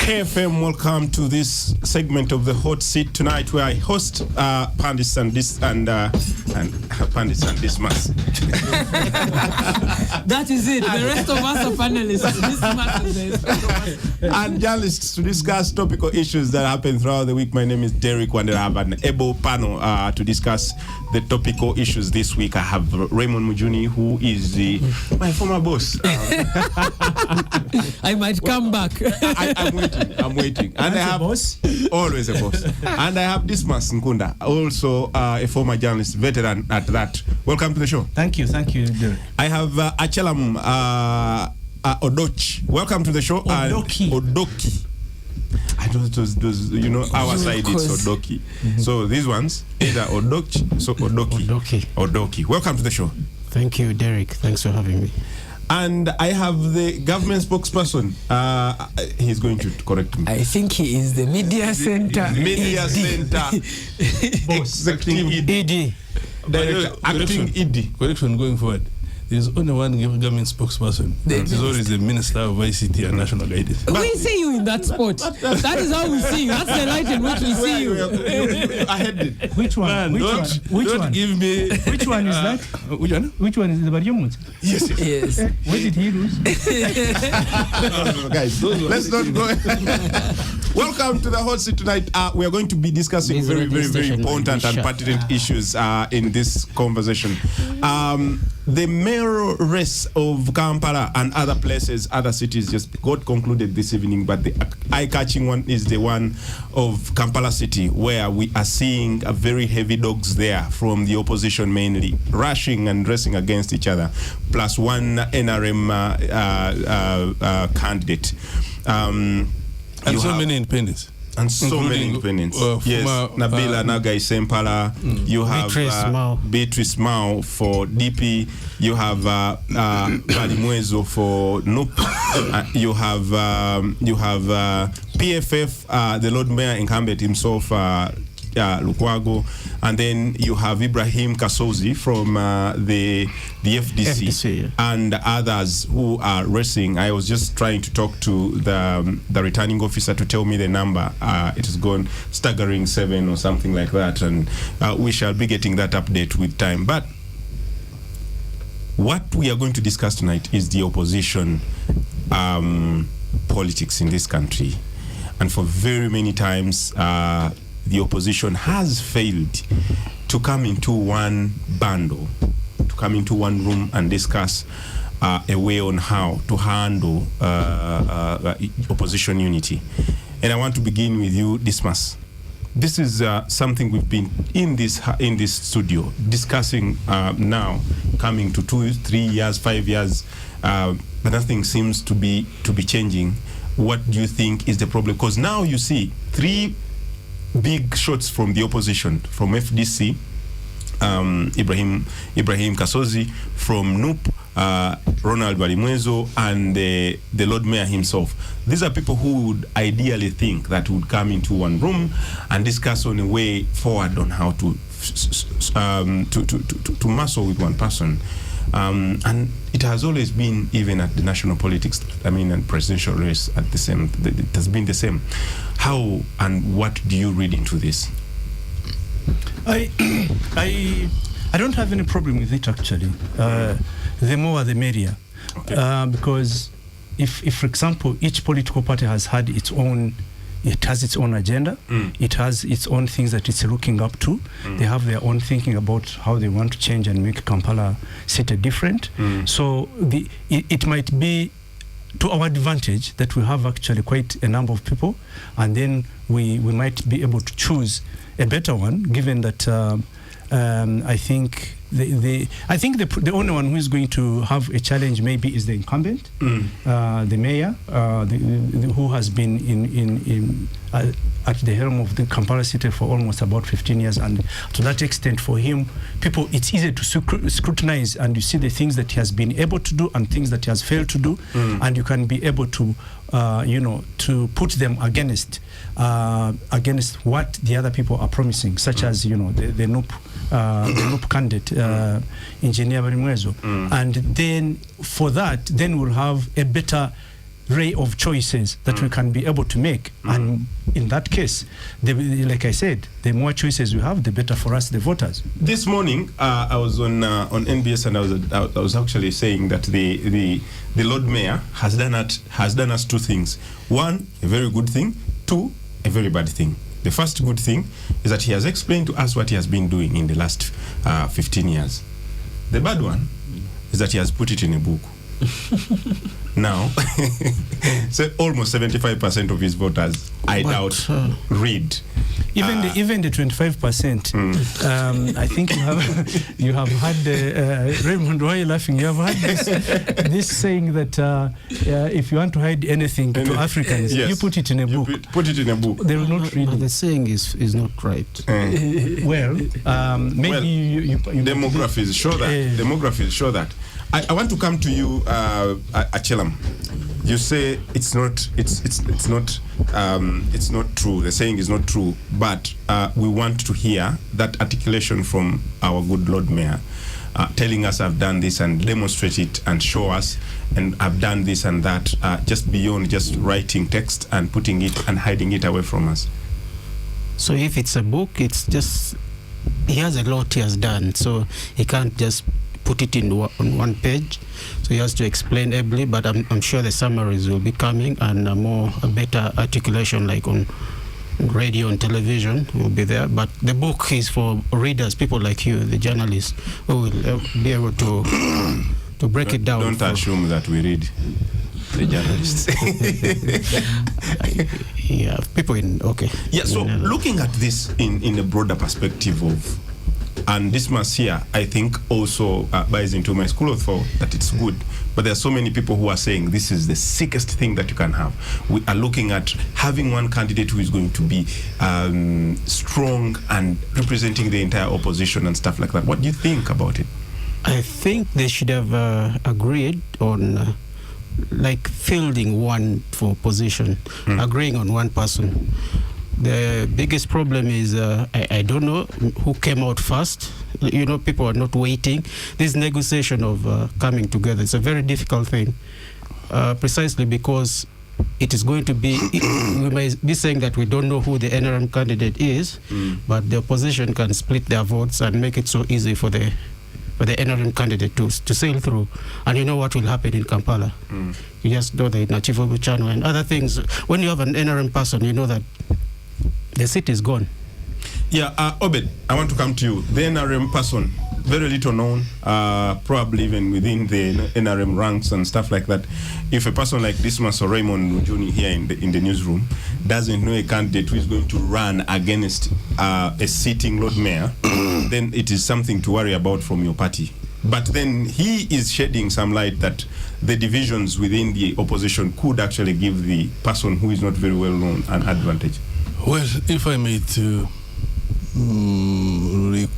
KFM, welcome to this segment of the Hot Seat tonight, where I host Pandits and Pandits and Dismas. That is it. The rest of us are panelists. And journalists to discuss topical issues that happen throughout the week. My name is Derek Wande. I have an able panel to discuss the topical issues this week. I have Raymond Mujuni, who is my former boss. I might come back. I'm waiting. And I have boss? Always a boss. And I have Dismas Nkunda, also a former journalist, veteran at that. Welcome to the show. Thank you, Derek. I have Achelam Odochi. Welcome to the show. Odoki. I know those, our side it's Odoki. So these ones, either Odochi, so Odoki. Welcome to the show. Thank you, Derek. Thanks for having me. And I have the government spokesperson. He's going to correct me. I think he is the media center. Media center. Executive ED. Director, acting ED. Correction going forward. There's only one government spokesperson. It is always the Minister of ICT and National Guidance. We see you in that spot. That is how we see you. That's the light in which we see you. I had it. Which one? Man, Which one? Give me. Which one is that? Which one? Which one is the Barjamut? Yes. Where did he lose? Guys, let's not go. Welcome to the Hot Seat tonight. We are going to be discussing very important and pertinent issues in this conversation. The mayoral race of Kampala and other places, other cities just got concluded this evening, but the eye-catching one is the one of Kampala City, where we are seeing a very heavy dogs there from the opposition mainly, rushing and racing against each other, plus one NRM candidate. And so many independents. And so many independents. Yes, Nabila Nagai Sempala. You have Beatrice Mao for DP. You have Balimwezo for NUP. You have PFF, the Lord Mayor incumbent himself, Lukwago, and then you have Ibrahim Kasozi from the FDC, and others who are racing. I was just trying to talk to the returning officer to tell me the number. It has gone staggering 7 or something like that, and we shall be getting that update with time. But what we are going to discuss tonight is the opposition politics in this country, and for very many times the opposition has failed to come into one bundle, to come into one room and discuss a way on how to handle opposition unity. And I want to begin with you, Dismas. This is something we've been in this studio discussing now, coming to 2, 3 years, 5 years, but nothing seems to be changing. What do you think is the problem? Because now you see 3 big shots from the opposition, from FDC, Ibrahim Kasozi, from NUP, Ronald Balimwezo, and the Lord Mayor himself. These are people who would ideally think that would come into one room and discuss on a way forward on how to muscle with one person. And it has always been, even at the national politics, and presidential race, at the same. It has been the same. How and what do you read into this? I don't have any problem with it, actually. The more the merrier. Okay. Because if, for example, each political party has had its own. It has its own agenda. It has its own things that it's looking up to. They have their own thinking about how they want to change and make Kampala City different. So it might be to our advantage that we have actually quite a number of people, and then we might be able to choose a better one, given that I think the only one who is going to have a challenge maybe is the incumbent, the mayor, who has been in at the helm of the Kampala City for almost about 15 years, and to that extent, for him, it's easy to scrutinize, and you see the things that he has been able to do and things that he has failed to do, and you can be able to to put them against what the other people are promising, such as the NUP candidate, Engineer Balimwezo. And then for that, then we'll have a better array of choices that we can be able to make. And in that case, like I said, the more choices we have, the better for us, the voters. This morning, I was on NBS, and I was actually saying that the Lord Mayor has done us two things. One, a very good thing. Two, a very bad thing. The first good thing is that he has explained to us what he has been doing in the last 15 years. The bad one is that he has put it in a book. Now, so almost 75% of his voters, I doubt, read. Even the 25%. I think you have had Raymond. Why are you laughing? You have had this saying that if you want to hide anything to Africans, yes, you put it in a book. Put it in a book. They will not read it. The saying is not right. Well, maybe you demographics show that. Demographics show that. I want to come to you, Achelam. You say it's not true. The saying is not true, but we want to hear that articulation from our good Lord Mayor, telling us I've done this and demonstrate it and show us, and I've done this and that, just beyond just writing text and putting it and hiding it away from us. So if it's a book, it's just he has a lot he has done, so he can't just put it on one page, so he has to explain ably, but I'm sure the summaries will be coming, and a better articulation like on radio and television will be there. But the book is for readers, people like you, the journalists, who will be able to break it down. Don't assume that we read, the journalists. Yeah, people in, okay. Yeah, so looking at this in a broader perspective of, and Dismas here, I think, also buys into my school of thought that it's good. But there are so many people who are saying this is the sickest thing that you can have. We are looking at having one candidate who is going to be strong and representing the entire opposition and stuff like that. What do you think about it? I think they should have agreed on like fielding one for position, agreeing on one person. The biggest problem is I don't know who came out first. You know, people are not waiting. This negotiation of coming together, it's a very difficult thing, precisely because it is going to be, we may be saying that we don't know who the NRM candidate is, but the opposition can split their votes and make it so easy for the NRM candidate to sail through. And you know what will happen in Kampala. You just know the inachievable channel and other things. When you have an NRM person, you know that the seat is gone. Yeah, Obed, I want to come to you. The NRM person, very little known, probably even within the NRM ranks and stuff like that. If a person like Dismas or Raymond Juni here in the newsroom doesn't know a candidate who is going to run against a sitting Lord Mayor, then it is something to worry about from your party. But then he is shedding some light that the divisions within the opposition could actually give the person who is not very well known an advantage. Well, if I may to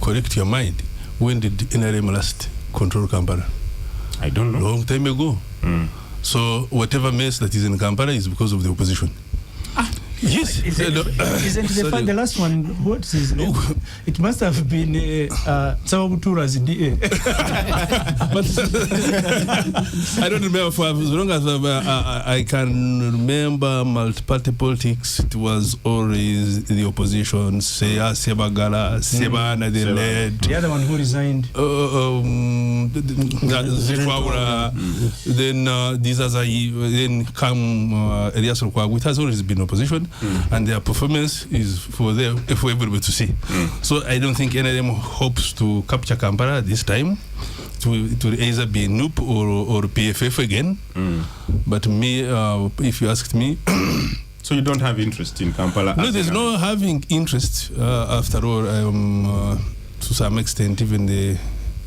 correct your mind, when did NRM last control Kampala? I don't know. Long time ago. So whatever mess that is in Kampala is because of the opposition. Yes. Isn't the last one, what's his name? It must have been Tsawabutura's DA. But I don't remember for as long as I can remember multi-party politics. It was always the opposition, Sebagala, Sebana, they led. The other one who resigned. Then these are then come Elias Rukwago. It has always been opposition. And their performance is for everybody to see. So I don't think NRM hopes to capture Kampala this time. To either be NUP or PFF again. But me, if you asked me, so you don't have interest in Kampala? No, there's no having interest. After all, to some extent, even the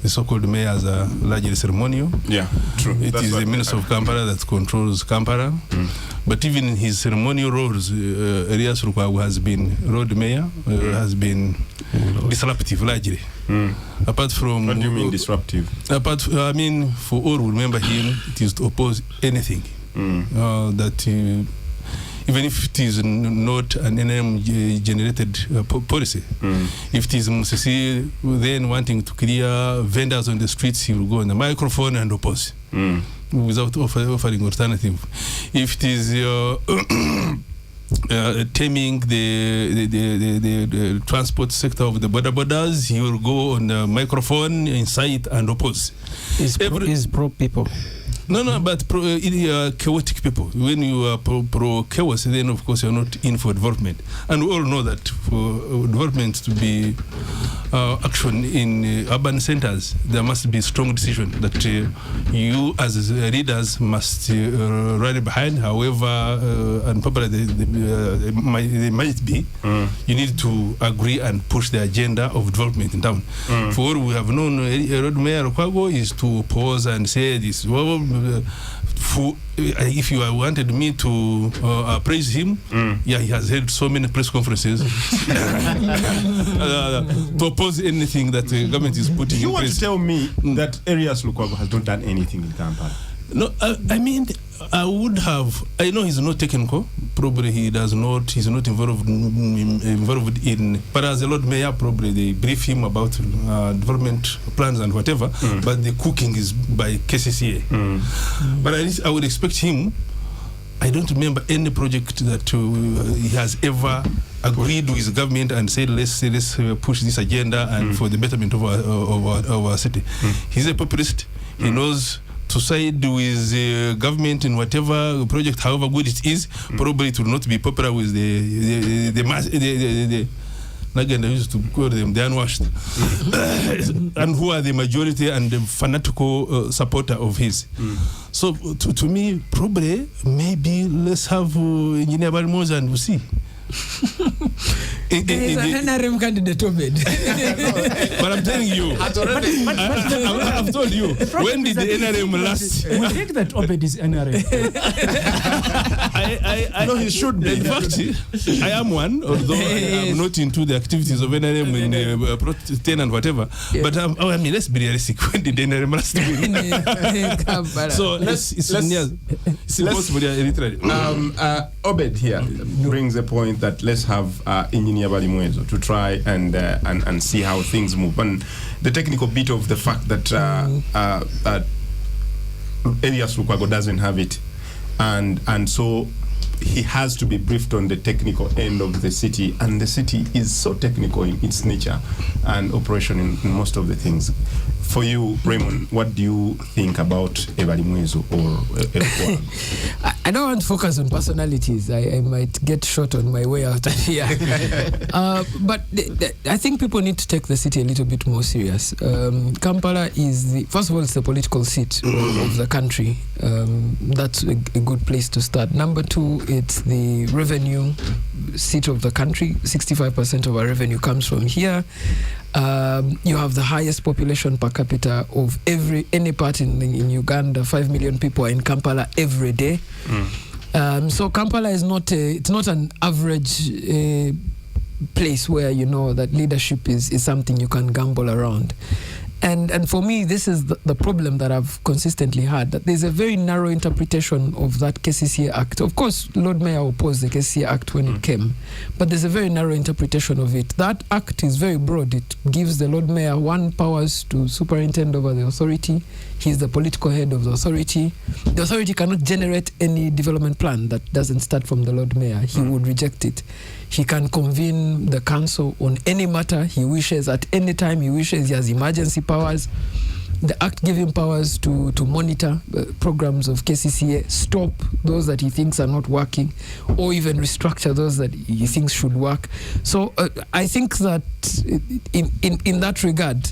so-called mayors are largely ceremonial. Yeah, true. It is the Minister of Kampala that controls Kampala. But even in his ceremonial roles, Elias Rukwago has been road mayor, has been disruptive largely. Apart from... What do you mean disruptive? I mean, for all who remember him, it is to oppose anything. That even if it is not an NRM-generated policy. If it is Musisi then wanting to clear vendors on the streets, he will go on the microphone and oppose. without offering alternative. If it is taming the transport sector of the borders, he will go on the microphone, incite and oppose. Is pro people. No, but chaotic people. When you are pro chaos, then of course you're not in for development. And we all know that for development to be action in urban centers, there must be strong decision that you as leaders must rally behind. However unpopular they might be, you need to agree and push the agenda of development in town. For what we have known, Road Mayor Okwago is to pause and say this. If you wanted me to praise him, he has held so many press conferences to oppose anything that the government is putting in place. You want to tell me that Erias Lukwago has not done anything in Kampala? No, I mean, I would have. I know he's not technical. Probably he's not involved in. But as a Lord Mayor, probably they brief him about development plans and whatever. But the cooking is by KCCA. But at least I would expect him. I don't remember any project that he has ever agreed with the government and said let's push this agenda and for the betterment of our city. He's a populist. He knows to side with the government in whatever project, however good it is. Probably it will not be popular with the mass. Again, I used to call them the unwashed, and who are the majority and the fanatical supporter of his. So to me, probably maybe let's have Engineer Balmoza and we'll see. He's an NRM candidate, Obed. But I'm telling you, I've told you, when did the NRM last? We think that Obed is NRM. No, he should be. In fact, I am one, although I am not into the activities of NRM in Protestant and whatever. Yeah. But I mean, let's be realistic. When did the NRM last win? So it's impossible, literally. Obed here brings a point that let's have Engineer Balimwezo to try and see how things move. And the technical bit of the fact that Erias Lukwago doesn't have it, and so he has to be briefed on the technical end of the city, and the city is so technical in its nature and operation in most of the things. For you, Raymond, what do you think about Ebalimwezo or I don't want to focus on personalities. I might get shot on my way out of here. But I think people need to take the city a little bit more serious. Kampala is, first of all, it's the political seat of the country. That's a good place to start. Number two, it's the revenue seat of the country. 65% of our revenue comes from here. You have the highest population per capita of any part in Uganda. 5 million people are in Kampala every day. So Kampala is not an average place where you know that leadership is something you can gamble around. And for me, this is the problem that I've consistently had, that there's a very narrow interpretation of that KCCA Act. Of course, Lord Mayor opposed the KCCA Act when it came, but there's a very narrow interpretation of it. That act is very broad. It gives the Lord Mayor powers to superintend over the authority. He's the political head of the authority. The authority cannot generate any development plan that doesn't start from the Lord Mayor. He would reject it. He can convene the council on any matter he wishes at any time he wishes. He has emergency powers. The Act gives him powers to monitor programs of KCCA, stop those that he thinks are not working, or even restructure those that he thinks should work. So I think that in that regard,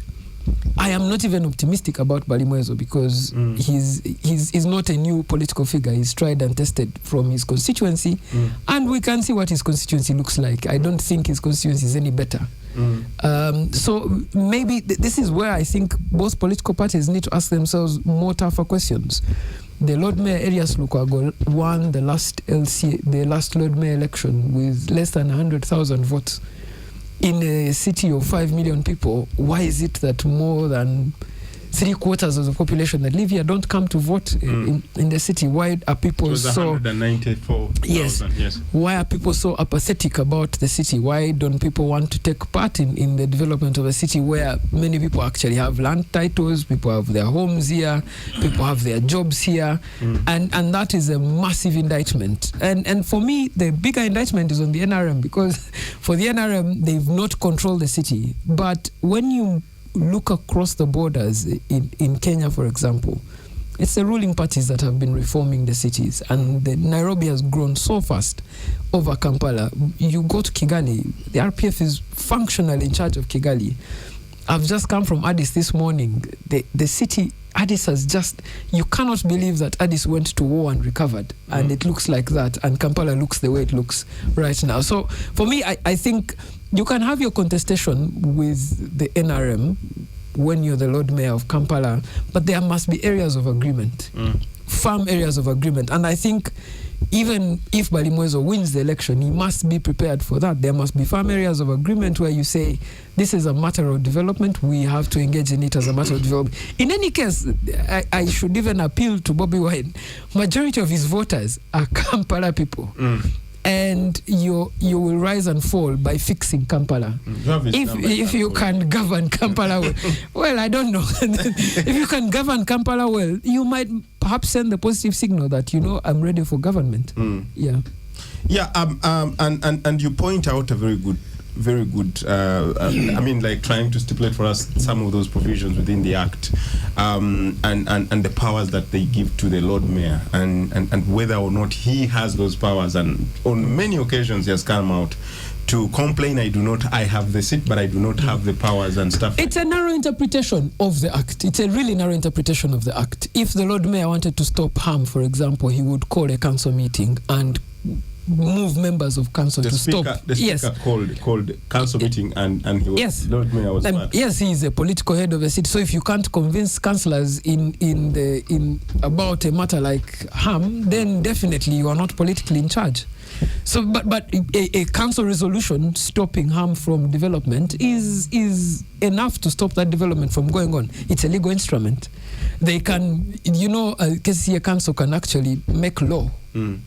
I am not even optimistic about Balimwezo because he's not a new political figure. He's tried and tested from his constituency, and we can see what his constituency looks like. I don't think his constituency is any better. So maybe this is where I think both political parties need to ask themselves more tougher questions. The Lord Mayor Erias Lukwago won the last Lord Mayor election with less than 100,000 votes. In a city of 5 million people, why is it that more than 3/4 of the population that live here don't come to vote in the city. Why are people so 194,000? Yes. Why are people so apathetic about the city? Why don't people want to take part in the development of a city where many people actually have land titles, people have their homes here, people have their jobs here, and that is a massive indictment. And for me, the bigger indictment is on the NRM, because for the NRM, they've not controlled the city. But when you look across the borders in Kenya, for example, it's the ruling parties that have been reforming the cities, and Nairobi has grown so fast over Kampala. You go to Kigali, the RPF is functionally in charge of Kigali. I've just come from Addis this morning. The city, Addis has just, you cannot believe that Addis went to war and recovered, and it looks like that, and Kampala looks the way it looks right now. So for me, I think you can have your contestation with the NRM when you're the Lord Mayor of Kampala, but there must be areas of agreement, firm areas of agreement. And I think even if Balimwezo wins the election, he must be prepared for that. There must be firm areas of agreement where you say, this is a matter of development, we have to engage in it as a matter of development. In any case, I should even appeal to Bobby Wine. Majority of his voters are Kampala people. And you will rise and fall by fixing Kampala. If you can govern Kampala well, well, I don't know. If you can govern Kampala well, you might perhaps send the positive signal that, I'm ready for government. Yeah. And you point out a very good I mean, like trying to stipulate for us some of those provisions within the Act, and the powers that they give to the Lord Mayor, and whether or not he has those powers. And on many occasions he has come out to complain, I have the seat, but I do not have the powers and stuff. It's a narrow interpretation of the Act. It's a really narrow interpretation of the Act. If the Lord Mayor wanted to stop harm, for example, he would call a council meeting and move members of council to stop. The speaker called council meeting, and he was, Lord Mayor was mad. Yes, he is a political head of a city. So if you can't convince councillors in about a matter like harm, then definitely you are not politically in charge. So, but a council resolution stopping harm from development is enough to stop that development from going on. It's a legal instrument. They can, KCCA council can actually make law.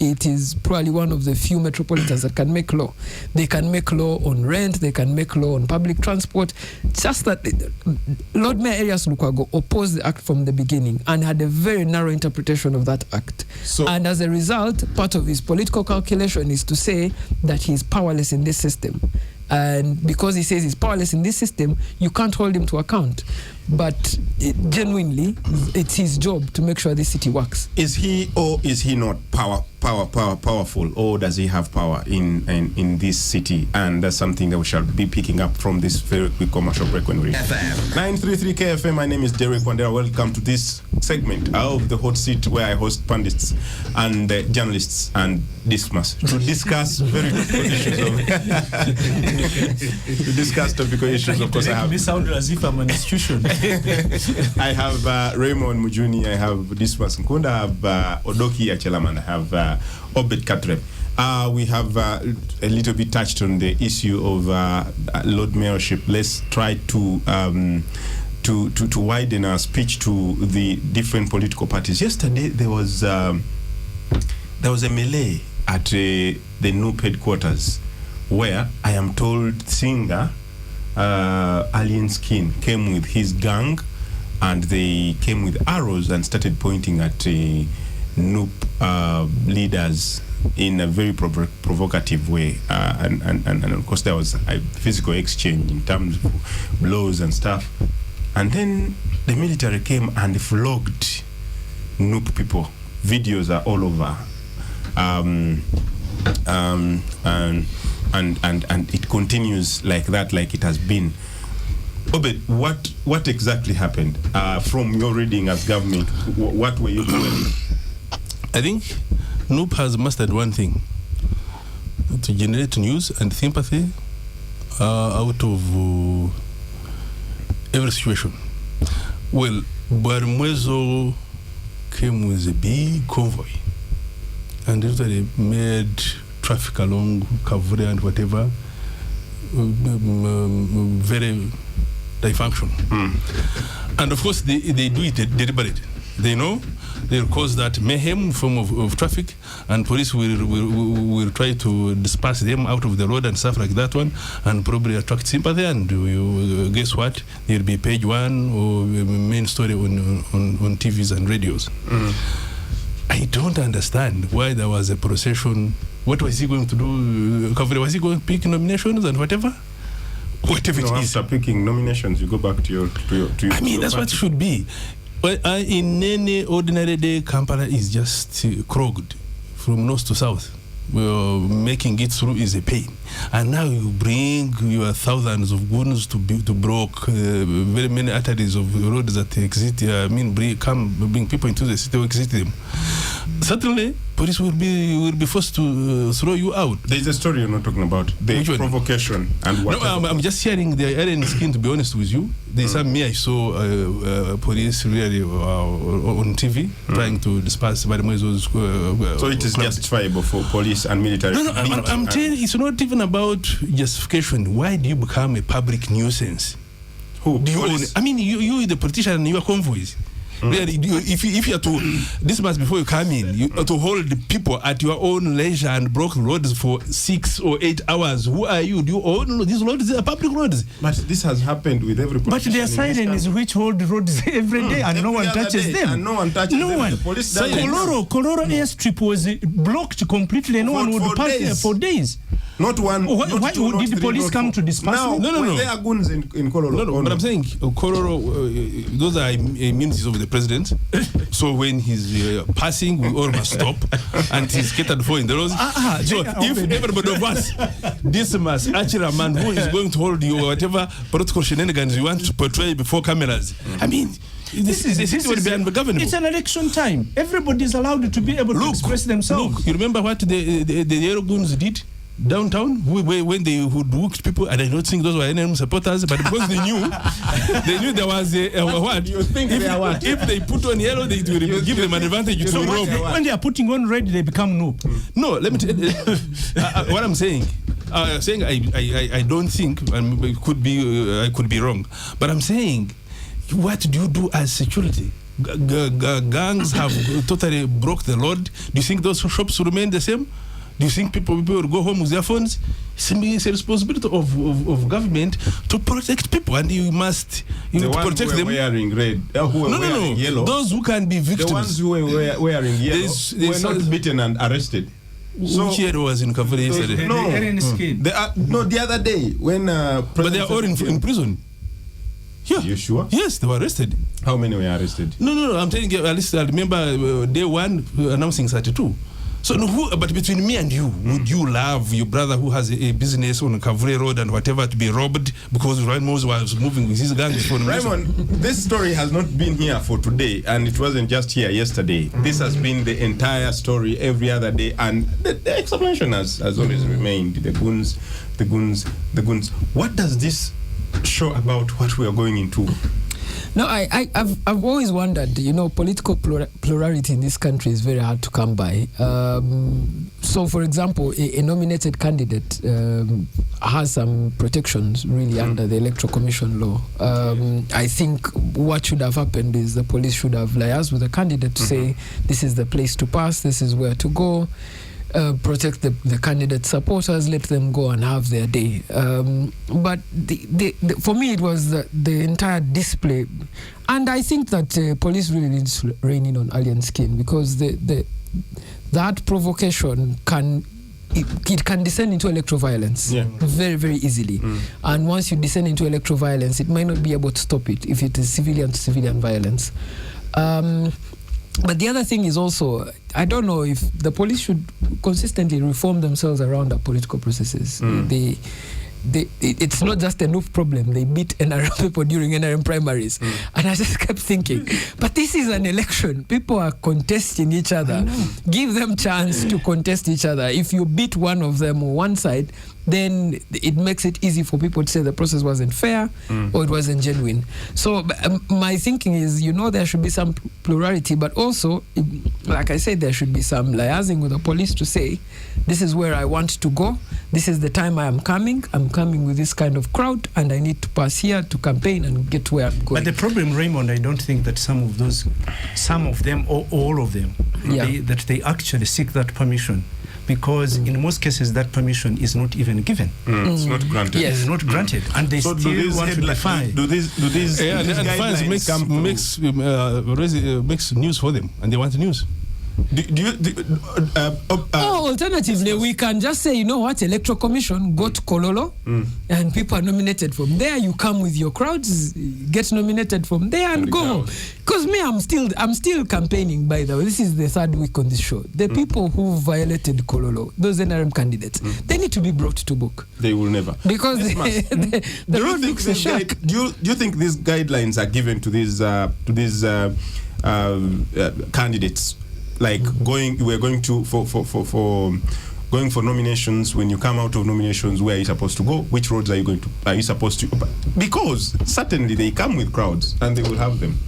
It is probably one of the few metropolitans that can make law. They can make law on rent, they can make law on public transport. Just that Lord Mayor Elias Lukwago opposed the Act from the beginning and had a very narrow interpretation of that Act. And as a result, part of his political calculation is to say that he's powerless in this system. And because he says he's powerless in this system, you can't hold him to account. But genuinely, it's his job to make sure this city works. Is he or is he not powerful, or does he have power in this city? And that's something that we shall be picking up from this very quick commercial break when we reach 933 KFM. My name is Derek Wandera. Welcome to this segment of the Hot Seat, where I host pundits and journalists and dismas to discuss very good issues to discuss topical issues. Of course, I have. Me sound as if I'm an institution. I have Raymond Mujuni, I have Dismas Nkunda, I have Odoki Achelaman, I have Obed Katreb. We have a little bit touched on the issue of Lord Mayorship. Let's try to widen our speech to the different political parties. Yesterday there was a melee at the NUP headquarters, where I am told singer Alien Skin came with his gang, and they came with arrows and started pointing at NUP leaders in a very provocative way, and of course there was a physical exchange in terms of blows and stuff. And then the military came and flogged NUP people. Videos are all over, and it continues like that, like it has been. Obed, what exactly happened from your reading as government? What were you doing? I think NUP has mastered one thing: to generate news and sympathy out of every situation. Well, Barimwezo came with a big convoy and literally made traffic along Kavure and whatever very they function. And of course, they do it deliberately. They know they'll cause that mayhem form of traffic, and police will try to disperse them out of the road and stuff like that one, and probably attract sympathy. And guess what? There'll be page one or main story on TVs and radios. I don't understand why there was a procession. What was he going to do? Was he going to pick nominations and whatever? Whatever it is. After picking nominations, you go back to your I mean, that's what it should be. Well, in any ordinary day, Kampala is just clogged from north to south. Well, making it through is a pain. And now you bring your thousands of goons to block very many arteries of roads that exist. Bring people into the city to exit them. Certainly, police will be forced to throw you out. There is a story you're not talking about. The provocation and what? No, I'm just sharing the Aaron skin. To be honest with you, there's some I saw police really on TV trying to disperse those. So it is justifiable for police and military. No, I'm telling you, it's not even about justification. Why do you become a public nuisance? Who? Do you own? I mean, you the politician and your convoys. Really, if you are to, this must before you come in, you are to hold the people at your own leisure and block roads for 6 or 8 hours. Who are you? Do you own these roads? These are public roads. But this has happened with every politician. But there are sirens which hold roads every day and no one touches them. And no one touches them. One. The police Koloro airstrip was blocked completely. No one would pass there for days. Not one. Why did the police come to disperse them? No. There are goons in Koloro. No, but I'm saying Koloro, those are immunities of the president. So when he's passing, we all must stop, and he's catered for in the roads. So if everybody of us, this must actually a man who is going to hold you whatever political shenanigans you want to portray before cameras. I mean, this is ungovernable. It's an election time. Everybody is allowed to be able to express themselves. Look, you remember what the Yellow Goons did downtown when they hoodwinked people, and I don't think those were NM supporters, but because they knew there was a what? You think they are what? If they put on yellow, they will give them an advantage to rob. When they are putting on red, they become noob. No, let me tell you what I'm saying. I don't think, and it could be I could be wrong, but I'm saying, what do you do as security? Gangs have totally broke the load. Do you think those shops will remain the same? Do you think people will go home with their phones? It's a responsibility of government to protect people, and you must protect them. Wearing red, wearing yellow. Those who can be victims. The ones who were wearing yellow were not beaten and arrested. So which year was in Kaveri yesterday? The other day when. But they are all in prison. Yeah. You sure? Yes, they were arrested. How many were arrested? No. I'm telling you, at least I remember day one announcing 32. So, but between me and you, would you love your brother who has a business on Kaveri Road and whatever to be robbed because Raymond was moving with his gang? Raymond, this story has not been here for today, and it wasn't just here yesterday. This has been the entire story every other day, and the explanation has always remained. The goons. What does this show about what we are going into? No, I've always wondered, political plurality in this country is very hard to come by. So, for example, a nominated candidate has some protections really under the Electoral Commission law. I think what should have happened is the police should have liaised with the candidate to say, this is the place to pass, this is where to go. Protect the candidate supporters, let them go and have their day. But for me, it was the entire display. And I think that police really needs to rein in on alien skin, because that provocation can descend into electoral violence very, very easily. And once you descend into electoral violence, it might not be able to stop it if it is civilian to civilian violence. But the other thing is also, I don't know if the police should consistently reform themselves around our political processes. It's not just a noob problem. They beat NRM people during NRM primaries. And I just kept thinking, but this is an election. People are contesting each other. Give them chance to contest each other. If you beat one of them or one side, then it makes it easy for people to say the process wasn't fair or it wasn't genuine. So my thinking is, there should be some plurality, but also, like I said, there should be some liaising with the police to say, this is where I want to go, this is the time I am coming. I'm coming with this kind of crowd, and I need to pass here to campaign and get to where I'm going. But the problem, Raymond, I don't think that some of them, or all of them, that they actually seek that permission. Because in most cases, that permission is not even given. It's not granted. Yes, it's not granted, and they still want to defy. Do these fans makes news for them, and they want news. Alternatively, we can just say, you know what, Electoral Commission, go to Kololo, and people are nominated from there. You come with your crowds, get nominated from there, and go home. Because me, I'm still campaigning. By the way, this is the third week on this show. The people who violated Kololo, those NRM candidates, they need to be brought to book. They will never, because the road looks a shack. Do you think these guidelines are given to these candidates? Like we're going to going for nominations. When you come out of nominations, where are you supposed to go? Which roads are you supposed to? Because certainly they come with crowds and they will have them.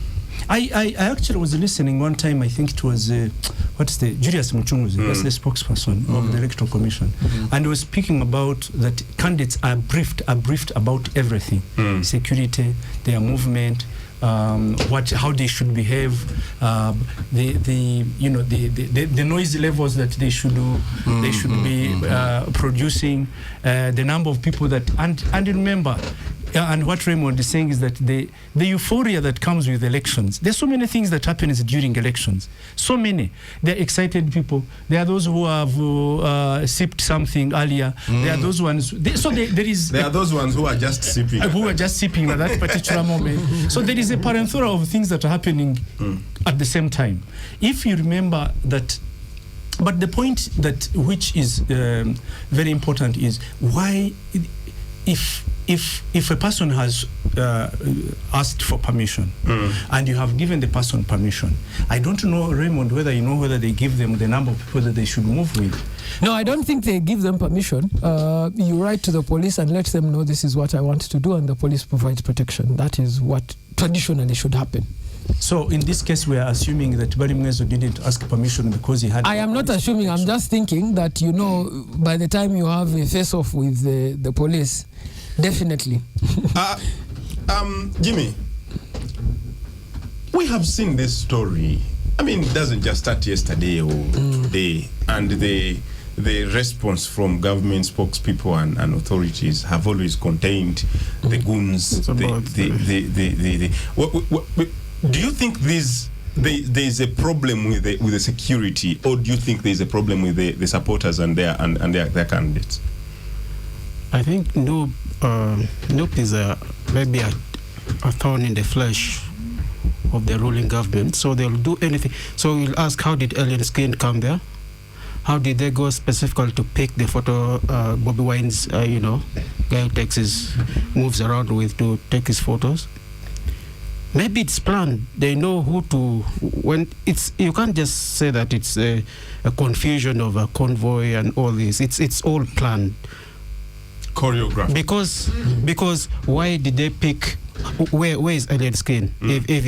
I actually was listening one time. I think it was Julius Muchunguzi, that's the spokesperson of the Electoral Commission, and he was speaking about that candidates are briefed about everything, security, their movement, how they should behave, the noise levels that they should be producing, the number of people that, and remember. And what Raymond is saying is that the euphoria that comes with elections, there's so many things that happen during elections. So many. There are excited people. There are those who have sipped something earlier. There are those ones. There are those ones who are just sipping. Who are just sipping at that particular moment. So there is a parenthera of things that are happening at the same time. If you remember that. But the point which is very important is why, if a person has asked for permission and you have given the person permission, I don't know, Raymond, whether they give them the number of people that they should move with. No, I don't think they give them permission. You write to the police and let them know this is what I want to do, and the police provides protection. That is what traditionally should happen. So in this case, we are assuming that Barry Mwezo didn't ask permission because he had... I am not assuming. I'm just thinking that, by the time you have a face-off with the police, definitely. Jimmy, we have seen this story. I mean, it doesn't just start yesterday or today. And the response from government spokespeople and authorities have always contained the goons. Do you think there is a problem with the security, or do you think there is a problem with the supporters and their candidates? I think Noob is maybe a thorn in the flesh of the ruling government, so they'll do anything. So we'll ask, how did Alien Skin come there? How did they go specifically to pick the photo Bobby Wine's, guy who moves around with to take his photos? Maybe it's planned. They know who to, you can't just say that it's a confusion of a convoy and all this. It's all planned. Choreographed. Because why did they pick, where is Alien Skin? If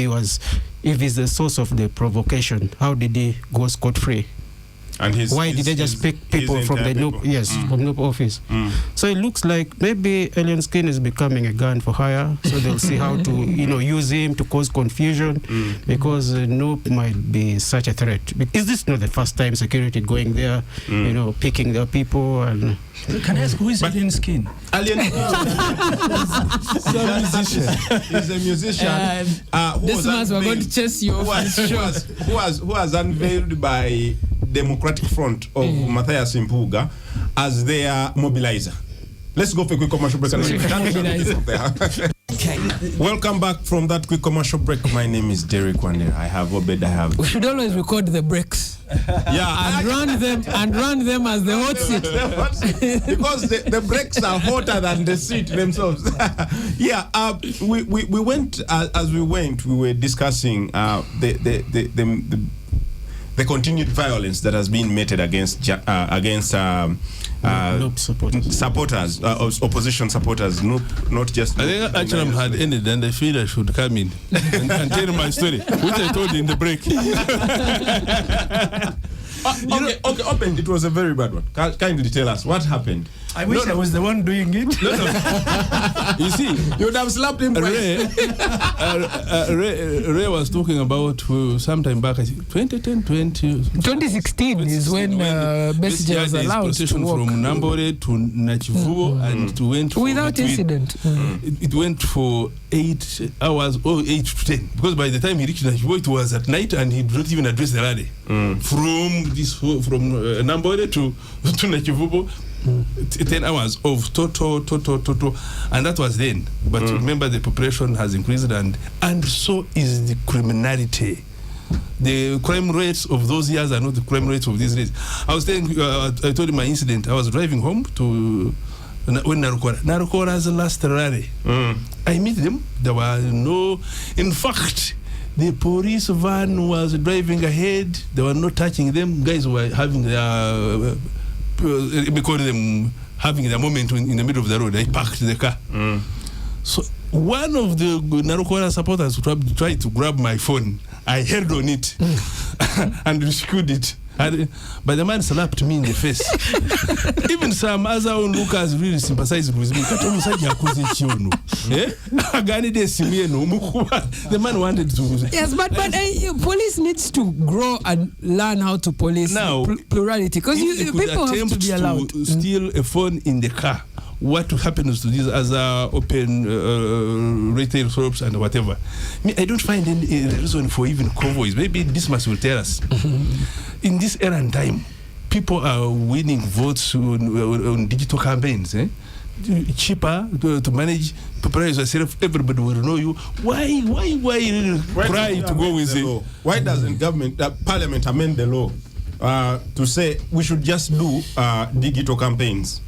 he's the source of the provocation, how did he go scot-free? And why did they just pick people from the Noob? Yes, from Noob office. So it looks like maybe Alien Skin is becoming a gun for hire. So they'll see how to use him to cause confusion, because Noob might be such a threat. Is this not the first time security going there, picking their people? And can I ask, who is Alien Skin? Alien is a musician. This month we're going to chase you off the show. Who was unveiled by Democratic Front of Matthias Mpuga as their mobilizer. Let's go for a quick commercial break. Welcome back from that quick commercial break. My name is Derek Wande. I have Obed. We should always record the breaks. Yeah, and run them as the hot seat. Because the breaks are hotter than the seat themselves. We went as we went. We were discussing the continued violence that has been meted against supporters, opposition supporters, not just. I think actually had ended, and I feel I should come in and tell my story, which I told you in the break. Okay, Open. It was a very bad one. Kindly tell us what happened. I wish I was the one doing it. You see, you would have slapped him. Ray was talking about sometime back, I think 2016 is when Messenger was allowed to walk from Nambore to Nachivubo and to went without incident. It went for 8 hours or 8 to 10, because by the time he reached Nachivubo it was at night and he did not even address the rally from Nambore to Nachivubo. 10 hours of total, and that was then. But remember, the population has increased, and so is the criminality. The crime rates of those years are not the crime rates of these days. I was saying, I told you my incident. I was driving home to when Narukora's last rally. I meet them. There were no, in fact, the police van was driving ahead. They were not touching them. Guys were having their because them having the moment in the middle of the road. I parked the car. So one of the Narukora supporters tried to grab my phone. I held on it and rescued it. But the man slapped me in the face. Even some other onlookers really sympathized with me. The man wanted to. Yes, but police needs to grow and learn how to police now, plurality, because people have to be allowed to steal a phone in the car. What happens to these other open retail shops and whatever? I don't find any reason for even convoys. Maybe this much will tell us. In this era and time, people are winning votes on digital campaigns. Cheaper to manage, prepare yourself. Everybody will know you. Why try to go with it? Why doesn't Parliament amend the law to say we should just do digital campaigns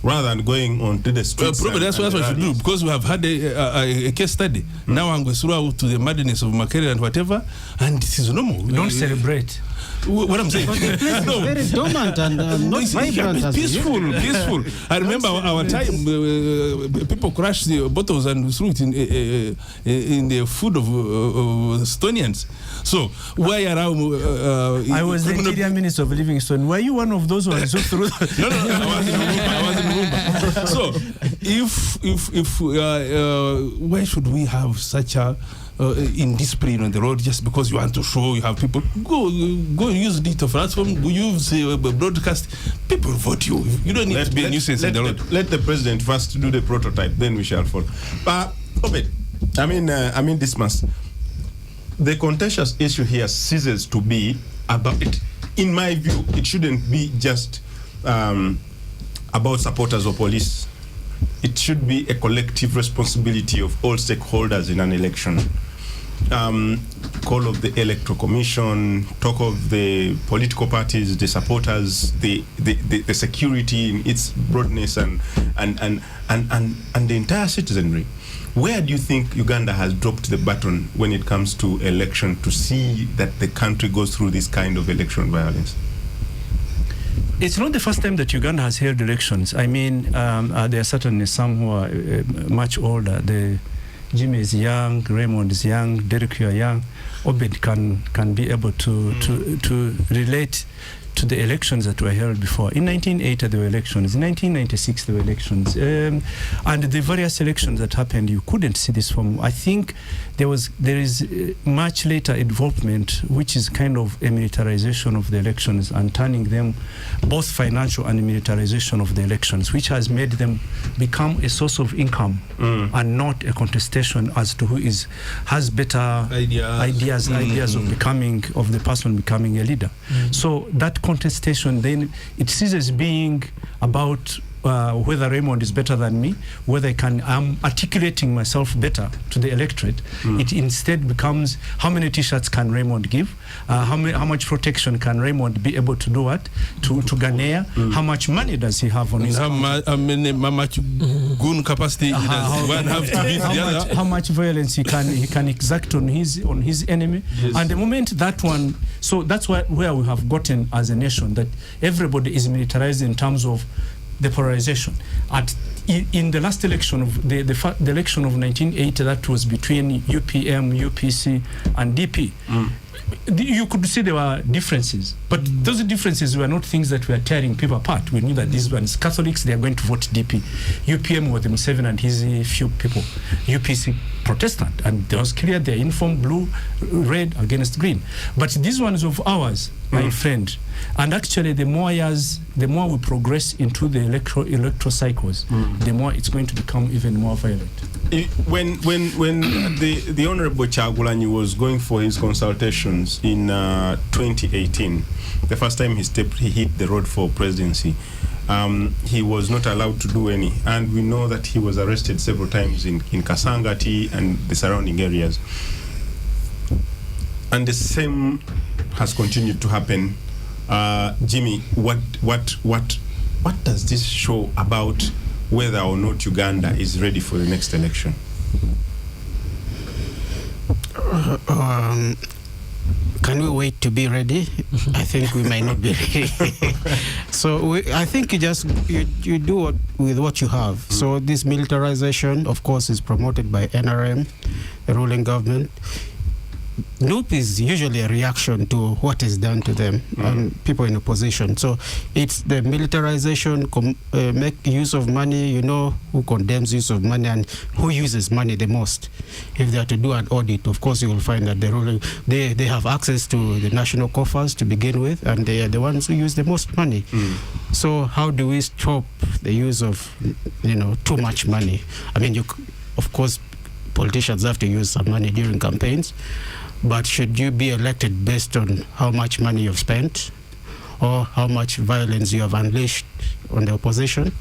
rather than going on to the streets? Probably that's what we should do, because we have had a case study. Now I'm going through to the madness of Makerere and whatever, and this is normal. Don't celebrate. What I'm saying, no, very dormant and not vibrant. Peaceful. I remember our time, people crashed the bottles and threw it in the food of Estonians. So why around? I was the interior minister of Livingstone. Were you one of those who threw? No, I wasn't in Mumbai. So if why should we have such a indiscipline on the road just because you want to show you have people? Go use digital platform, use broadcast. People vote you. You don't need to be a nuisance in the road. Let the president first do the prototype, then we shall follow. But I mean, this must. The contentious issue here ceases to be about it. In my view, it shouldn't be just about supporters or police. It should be a collective responsibility of all stakeholders in an election. Call of the Electoral Commission, talk of the political parties, the supporters, the security in its broadness, and the entire citizenry. Where do you think Uganda has dropped the button when it comes to election to see that the country goes through this kind of election violence? It's not the first time that Uganda has held elections. I mean, there are certainly some who are much older. Jimmy is young, Raymond is young, Derek, you are young. Obed can be able to relate to the elections that were held before. In 1980 there were elections, in 1996 there were elections, and the various elections that happened, you couldn't see this from. I think there is much later involvement, which is kind of a militarization of the elections and turning them both financial and militarization of the elections, which has made them become a source of income and not a contestation as to who has better ideas of the person becoming a leader. So that contestation, then it ceases being about whether Raymond is better than me, whether I'm articulating myself better to the electorate. It instead becomes how many t-shirts can Raymond give, how much protection can Raymond be able to do what to Ghanaian, how much money does he have on his how much gun capacity does one have to beat the other, how much violence he can exact on his enemy. Yes. And the moment that one, so that's where we have gotten as a nation, that everybody is militarized in terms of the polarization. In the last election of the election of 1980, that was between UPM, UPC, and DP. you could see there were differences, but those differences were not things that were tearing people apart. We knew that these ones, Catholics, they are going to vote DP. UPM was the Museveni and his few people. UPC, Protestant, and there was clear their uniform, blue, red against green. But these ones of ours, my friend, and actually the more years, the more we progress into the electoral cycles, the more it's going to become even more violent. When the Honorable Chagulanyi was going for his consultations in 2018, the first time he hit the road for presidency, he was not allowed to do any, and we know that he was arrested several times in Kasangati and the surrounding areas. And the same has continued to happen. Jimmy, what does this show about whether or not Uganda is ready for the next election? Can we wait to be ready? I think we might not be ready. So I think you do with what you have. So this militarization, of course, is promoted by NRM, the ruling government. NUP is usually a reaction to what is done to them and people in opposition. So it's the militarization, make use of money, you know who condemns use of money and who uses money the most. If they are to do an audit, of course you will find that they have access to the national coffers to begin with, and they are the ones who use the most money. So how do we stop the use of, too much money? I mean, of course, politicians have to use some money during campaigns, but should you be elected based on how much money you've spent or how much violence you have unleashed on the opposition?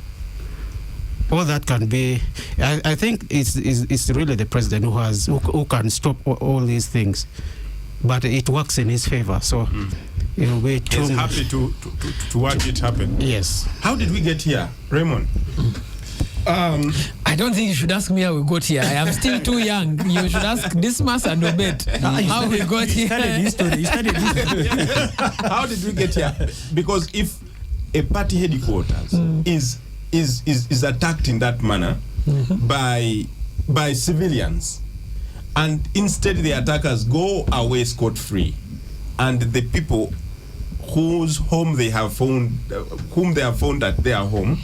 All that can be, I think it's really the president who can stop all these things, but it works in his favor. So it will be too He's happy to watch it happen. Yes. How did we get here, Raymond? I don't think you should ask me how we got here. I am still too young. You should ask Dismas and Obed how we got here. You studied history. How did we get here? Because if a party headquarters is attacked in that manner by civilians, and instead the attackers go away scot-free, and the people whose home they have found, whom they have found at their home,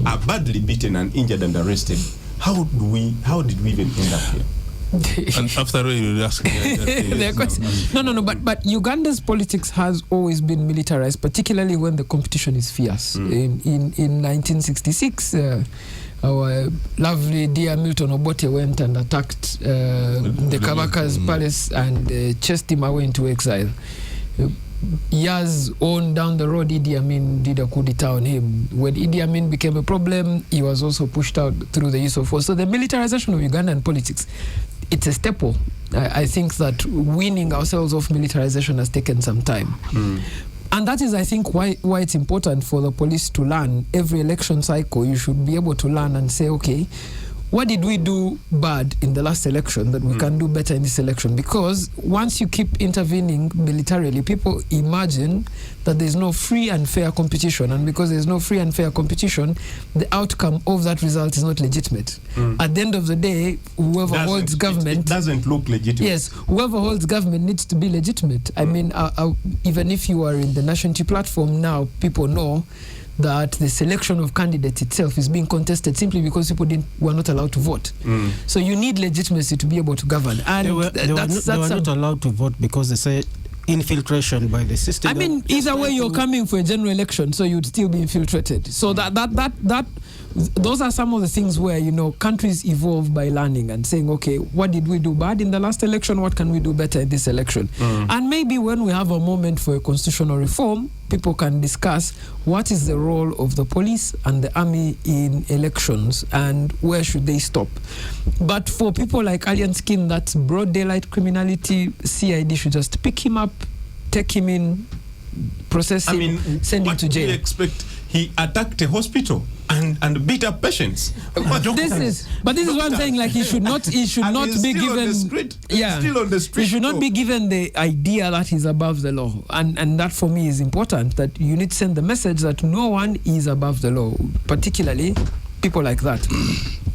are badly beaten and injured and arrested, how did we even end up here? And after all, you ask me. No. But Uganda's politics has always been militarized, particularly when the competition is fierce. In 1966, our lovely dear Milton Obote went and attacked the Kabaka's palace and chased him away into exile. Years on down the road, Idi Amin did a coup d'etat on him. When Idi Amin became a problem, he was also pushed out through the use of force. So the militarization of Ugandan politics, it's a staple. I think that weaning ourselves off militarization has taken some time. And that is, I think, why it's important for the police to learn. Every election cycle, you should be able to learn and say, okay, what did we do bad in the last election that we can do better in this election? Because once you keep intervening militarily, people imagine that there's no free and fair competition. And because there's no free and fair competition, the outcome of that result is not legitimate. At the end of the day, whoever holds government... It doesn't look legitimate. Yes, whoever holds government needs to be legitimate. I mean, even if you are in the nationality platform now, people know that the selection of candidates itself is being contested simply because people were not allowed to vote. So you need legitimacy to be able to govern. And they were not allowed to vote because they said infiltration by the system. I mean, either way, you're coming for a general election, so you'd still be infiltrated. So those are some of the things where, countries evolve by learning and saying, okay, what did we do bad in the last election? What can we do better in this election? And maybe when we have a moment for a constitutional reform, people can discuss what is the role of the police and the army in elections and where should they stop. But for people like Alien Skin, that's broad daylight criminality. CID should just pick him up, take him in, process him, send him to jail. What do you expect? He attacked a hospital and beat up patients. This is what I'm saying. Like he should not be given. Still on the street. He should not be given the idea that he's above the law, and that for me is important. That you need to send the message that no one is above the law, particularly people like that.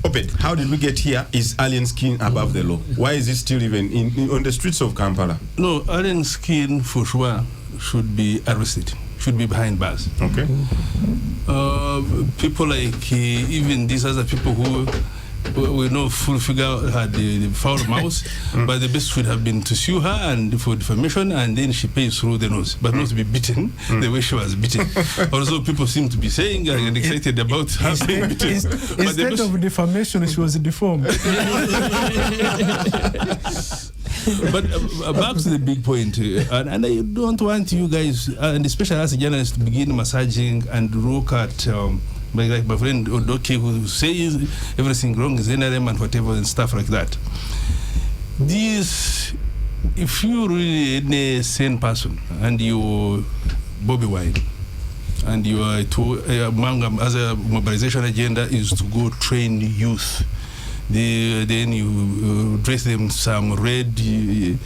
Obed, how did we get here? Is alien skin above the law? Why is it still even on the streets of Kampala? No, alien skin for sure should be arrested, should be behind bars. Okay. People like even these other people who we know full figure had the foul mouse, but the best would have been to sue her and for defamation, and then she pays through the nose, but not to be beaten the way she was beaten. Also, people seem to be saying and excited about her being beaten. Instead of defamation, she was deformed. But back to the big point, and I don't want you guys, and especially as a journalist, to begin massaging and look at like my friend Odoke, who says everything wrong is NRM and whatever and stuff like that. This, if you really a sane person and you Bobby Wine and you are as a mobilization agenda is to go train youth. Then you dress them some red. You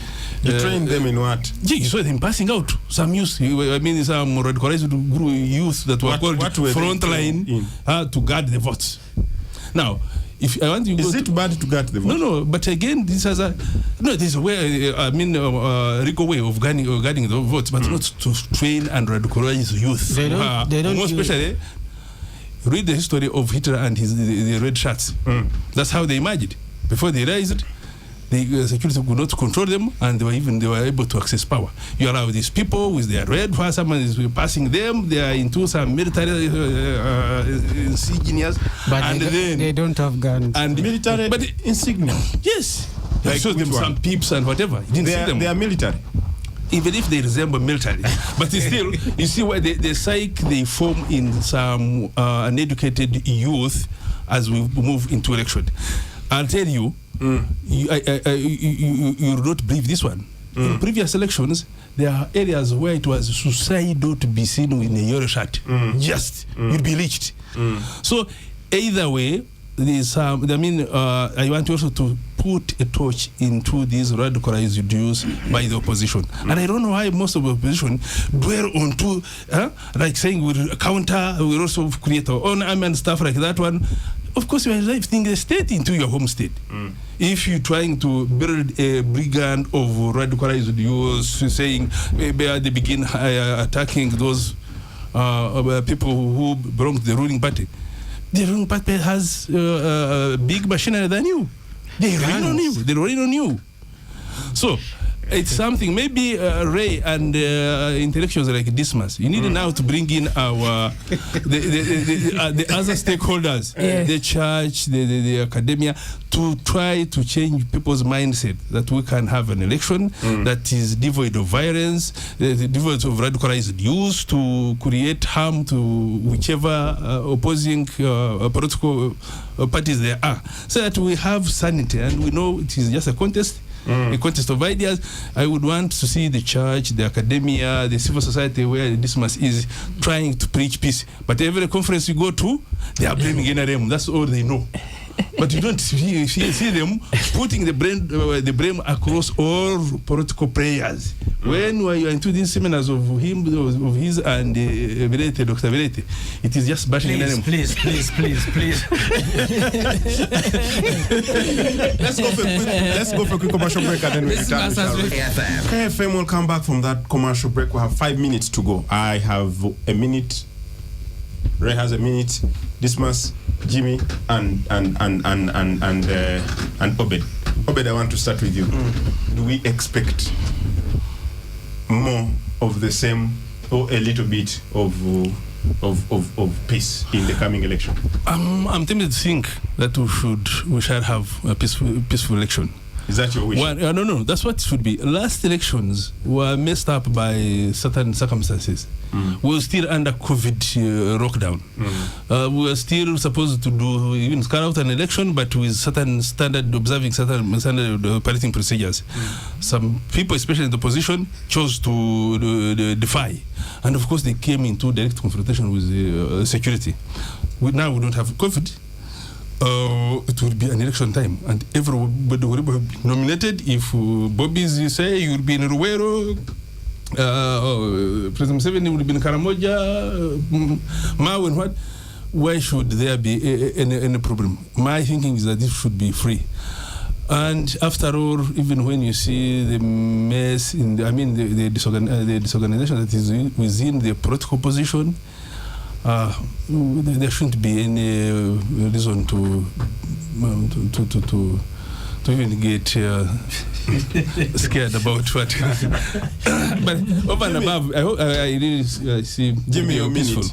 train them in what? Yeah, you saw them passing out. Some youth, I mean, some radicalized youth that were called frontline to guard the votes. Now, if I want you, is it bad to guard the votes? No. But again, this has this is a way. I mean, Rico way of guarding the votes, but not to train and radicalize youth. They don't more especially. Read the history of Hitler and the red shirts. That's how they emerged. Before they realized the security could not control them, and they were able to access power. You allow these people with their red, while someone is passing them, they are into some military insignias, but and they don't have guns. And military, but insignia. Yes, like shows them some peeps and whatever. You didn't see them. They are military. Even if they resemble military, but still, you see why the psych they form in some uneducated youth as we move into election. I'll tell you, you will not believe this one. In previous elections, there are areas where it was suicidal to be seen in a yellow shirt. Just you'd be lynched. So either way, there's I want also to put a torch into these radicalized views by the opposition. And I don't know why most of the opposition dwell onto, like saying we'll counter, we'll also create our own army and stuff like that one. Of course, you are lifting the state into your home state. If you're trying to build a brigand of radicalized views, saying maybe they begin attacking those people who belong to the ruling party. The ruling party has big machinery than you. They rain on you. They rain on you. So it's something. Maybe Ray and intellectuals like Dismas. You need now to bring in our the other stakeholders, the church, the academia, to try to change people's mindset that we can have an election that is devoid of violence, devoid of radicalized views to create harm to whichever opposing political parties there are, so that we have sanity and we know it is just a contest. A contest of ideas. I would want to see the church, the academia, the civil society where Dismas is trying to preach peace. But every conference you go to, they are blaming NRM. That's all they know. But you don't see them putting the blame across all political players. When you are into these seminars of his and Dr. Velete, it is just bashing NRM. Please. Let's go for a quick commercial break and then we return. KFM will come back from that commercial break. We have 5 minutes to go. I have a minute. Ray has a minute. Dismas, Jimmy, and Obed. Obed, I want to start with you. Do we expect more of the same or a little bit of peace in the coming election? I'm tempted to think that we shall have a peaceful election. Is that your wish? Well, no, that's what it should be. Last elections were messed up by certain circumstances. We were still under COVID lockdown. We were still supposed to even carry out an election, but with observing certain standard operating procedures. Some people, especially in the opposition, chose to defy. And of course, they came into direct confrontation with security. Now we don't have COVID. It will be an election time, and everybody will be nominated. If Bobby's say you will be in Ruwero, President Museveni will be in Karamoja, Mau and what. why should there be any problem? My thinking is that this should be free. And after all, even when you see the mess in the disorganization that is within the political opposition, there shouldn't be any reason to even get scared about what. But over and above, I really see Jimmy, your peaceful.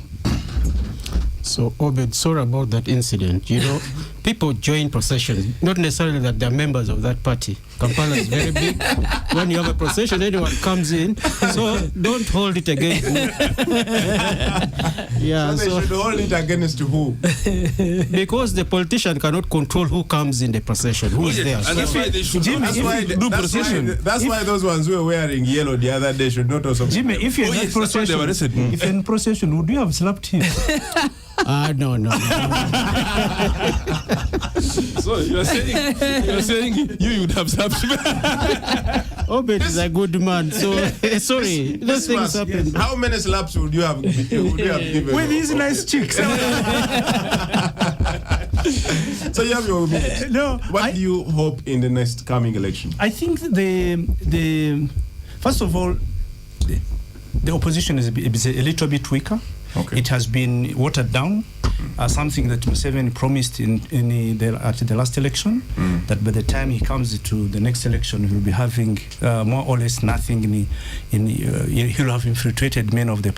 So, Obed, sorry about that incident. You know, people join procession, not necessarily that they're members of that party. Kampala is very big. When you have a procession, anyone comes in. So don't hold it against me. Yeah, so they should hold it against who? Because the politician cannot control who comes in the procession, who is there. And that's why they should do procession. That's why those ones who were wearing yellow the other day should not also. Jimmy, if you're in procession, if you're in procession, would you have slapped him? No. So you're saying you would have slapped him. Obed is a good man, so sorry. Those things happen. Yes. How many slaps would you have given? With these nice chicks. So you have your no. What do you hope in the next coming election? I think the first of all, the opposition is a little bit weaker. Okay. It has been watered down. Something that Museveni promised at the last election, that by the time he comes to the next election, he will be having more or less nothing. He'll have infiltrated many of the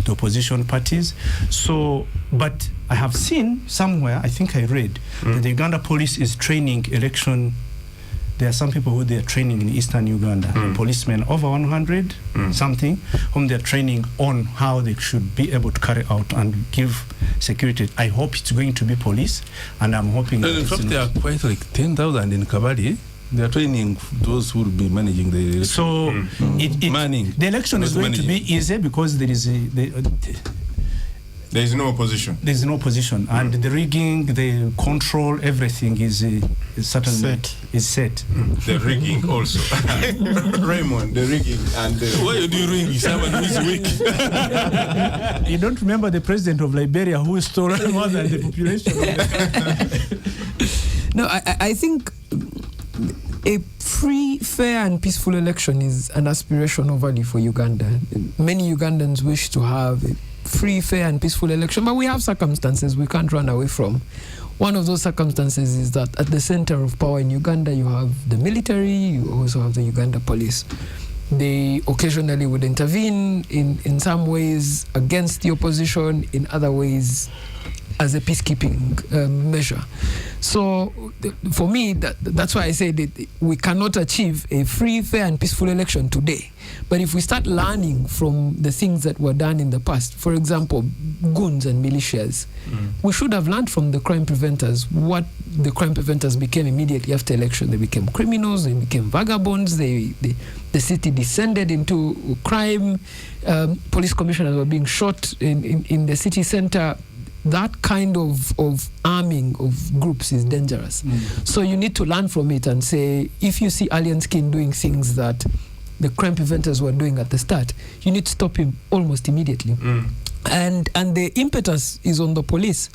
opposition parties. So, but I have seen somewhere, I think I read, that the Uganda police is training election. There are some people who they are training in eastern Uganda, policemen over 100 something, whom they are training on how they should be able to carry out and give security. I hope it's going to be police, and I'm hoping. In fact, there are quite like 10,000 in Kabari. They are training those who will be managing the election. So the election is going to be easy because there is there is no opposition. There is no opposition, and the rigging, the control, everything is certainly set. The rigging also. Raymond, the rigging and why do you rig someone who is weak? You don't remember the president of Liberia who stole more than the population of the country? No, I think a free, fair and peaceful election is an aspirational value for Uganda. Many Ugandans wish to have a free, fair and peaceful election, but we have circumstances we can't run away from. One of those circumstances is that at the center of power in Uganda, you have the military, you also have the Uganda police. They occasionally would intervene in some ways against the opposition, in other ways as a peacekeeping measure. So for me, that's why I say that we cannot achieve a free, fair and peaceful election today. But if we start learning from the things that were done in the past, for example, goons and militias, we should have learned from the crime preventers what the crime preventers became immediately after election. They became criminals, they became vagabonds, the city descended into crime, police commissioners were being shot in the city center. That kind of arming of groups is dangerous. So you need to learn from it and say, if you see Alien Skin doing things that the crime preventers were doing at the start, you need to stop him almost immediately. And the impetus is on the police.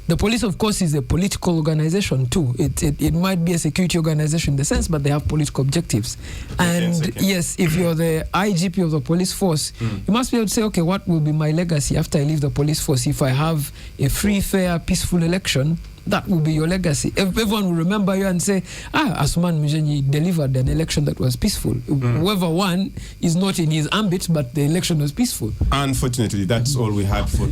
The police, of course, is a political organization too. It might be a security organization in the sense, but they have political objectives. And yes, if you're the IGP of the police force, you must be able to say, okay, what will be my legacy after I leave the police force? If I have a free, fair, peaceful election, that will be your legacy. Everyone will remember you and say, Asuman Mujenyi delivered an election that was peaceful. Whoever won is not in his ambit, but the election was peaceful. Unfortunately, that's all we had for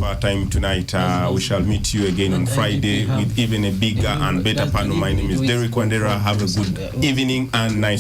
our time tonight. We shall meet you again on Friday with even a bigger and better panel. My name is Derek Wandera. Have a good evening and nice